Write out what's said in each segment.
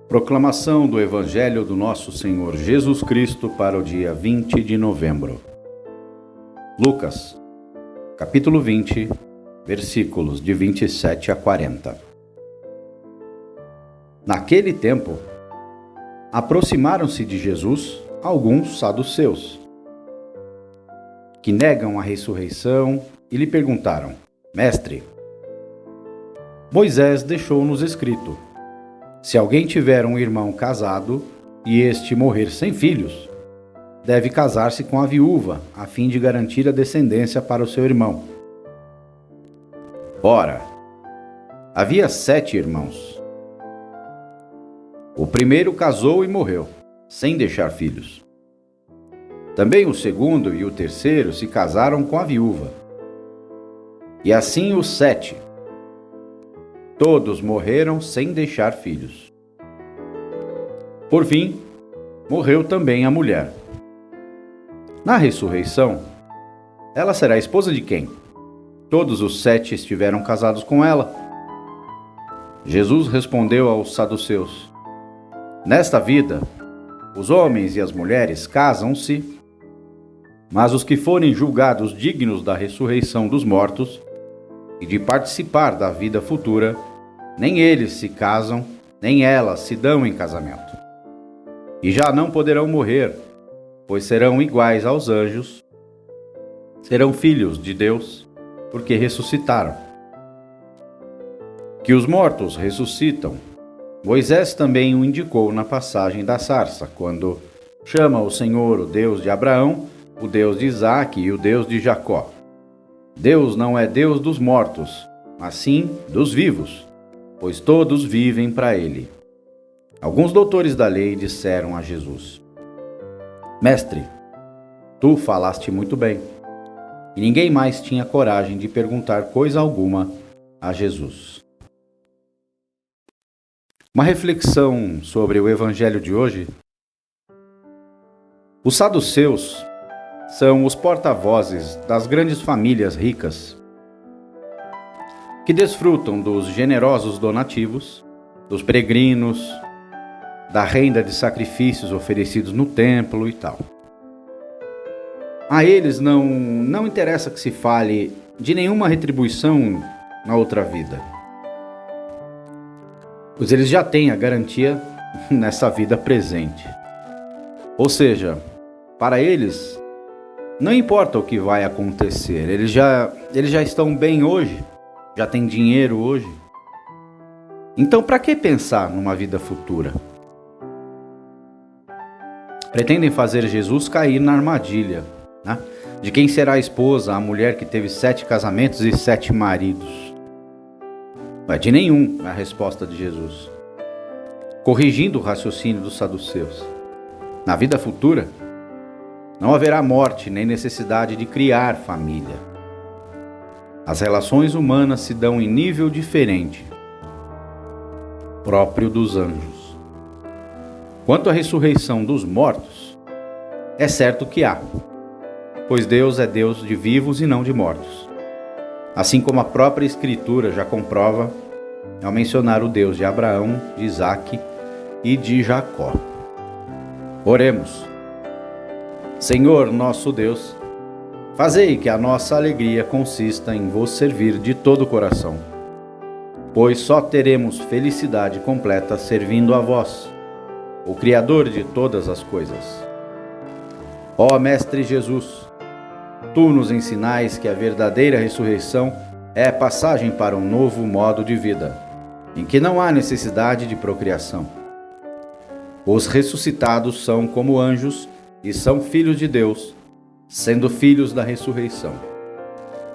Proclamação do Evangelho do Nosso Senhor Jesus Cristo para o dia 20 de novembro. Lucas, capítulo 20, versículos de 27 a 40. Naquele tempo, aproximaram-se de Jesus alguns saduceus, que negam a ressurreição, e lhe perguntaram: Mestre, Moisés deixou-nos escrito: se alguém tiver um irmão casado e este morrer sem filhos, deve casar-se com a viúva, a fim de garantir a descendência para o seu irmão. Ora, havia 7 irmãos. O primeiro casou e morreu, sem deixar filhos. Também o segundo e o terceiro se casaram com a viúva. E assim os 7. Todos morreram sem deixar filhos. Por fim, morreu também a mulher. Na ressurreição, ela será esposa de quem? Todos os 7 estiveram casados com ela. Jesus respondeu aos saduceus: nesta vida, os homens e as mulheres casam-se, mas os que forem julgados dignos da ressurreição dos mortos e de participar da vida futura, nem eles se casam, nem elas se dão em casamento. E já não poderão morrer, pois serão iguais aos anjos, serão filhos de Deus, porque ressuscitaram. Que os mortos ressuscitam, Moisés também o indicou na passagem da sarça, quando chama o Senhor o Deus de Abraão, o Deus de Isaque e o Deus de Jacó. Deus não é Deus dos mortos, mas sim dos vivos, pois todos vivem para ele. Alguns doutores da lei disseram a Jesus: Mestre, tu falaste muito bem. E ninguém mais tinha coragem de perguntar coisa alguma a Jesus. Uma reflexão sobre o Evangelho de hoje. Os saduceus são os porta-vozes das grandes famílias ricas, que desfrutam dos generosos donativos, dos peregrinos, da renda de sacrifícios oferecidos no templo e tal. A eles não interessa que se fale de nenhuma retribuição na outra vida, pois eles já têm a garantia nessa vida presente. Ou seja, para eles, não importa o que vai acontecer, eles já estão bem hoje, já têm dinheiro hoje. Então, para que pensar numa vida futura? Pretendem fazer Jesus cair na armadilha, né? De quem será a esposa, a mulher que teve 7 casamentos e 7 maridos. Não é de nenhum a resposta de Jesus, corrigindo o raciocínio dos saduceus. Na vida futura, não haverá morte nem necessidade de criar família. As relações humanas se dão em nível diferente, próprio dos anjos. Quanto à ressurreição dos mortos, é certo que há, pois Deus é Deus de vivos e não de mortos. Assim como a própria Escritura já comprova ao mencionar o Deus de Abraão, de Isaque e de Jacó. Oremos. Senhor nosso Deus, fazei que a nossa alegria consista em vos servir de todo o coração, pois só teremos felicidade completa servindo a vós, o Criador de todas as coisas. Ó Mestre Jesus, tu nos ensinais que a verdadeira ressurreição é passagem para um novo modo de vida, em que não há necessidade de procriação. Os ressuscitados são como anjos e são filhos de Deus, sendo filhos da ressurreição.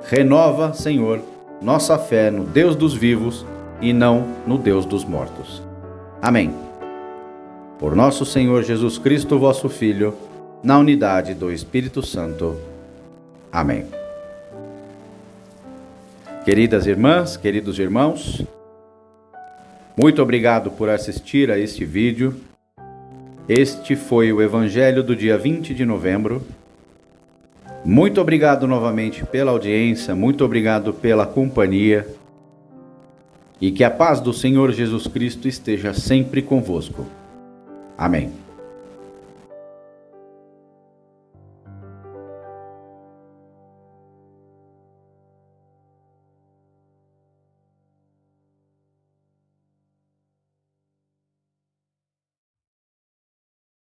Renova, Senhor, nossa fé no Deus dos vivos e não no Deus dos mortos. Amém. Por nosso Senhor Jesus Cristo, vosso Filho, na unidade do Espírito Santo. Amém. Queridas irmãs, queridos irmãos, muito obrigado por assistir a este vídeo. Este foi o Evangelho do dia 20 de novembro. Muito obrigado novamente pela audiência, muito obrigado pela companhia. e que a paz do Senhor Jesus Cristo esteja sempre convosco. Amém.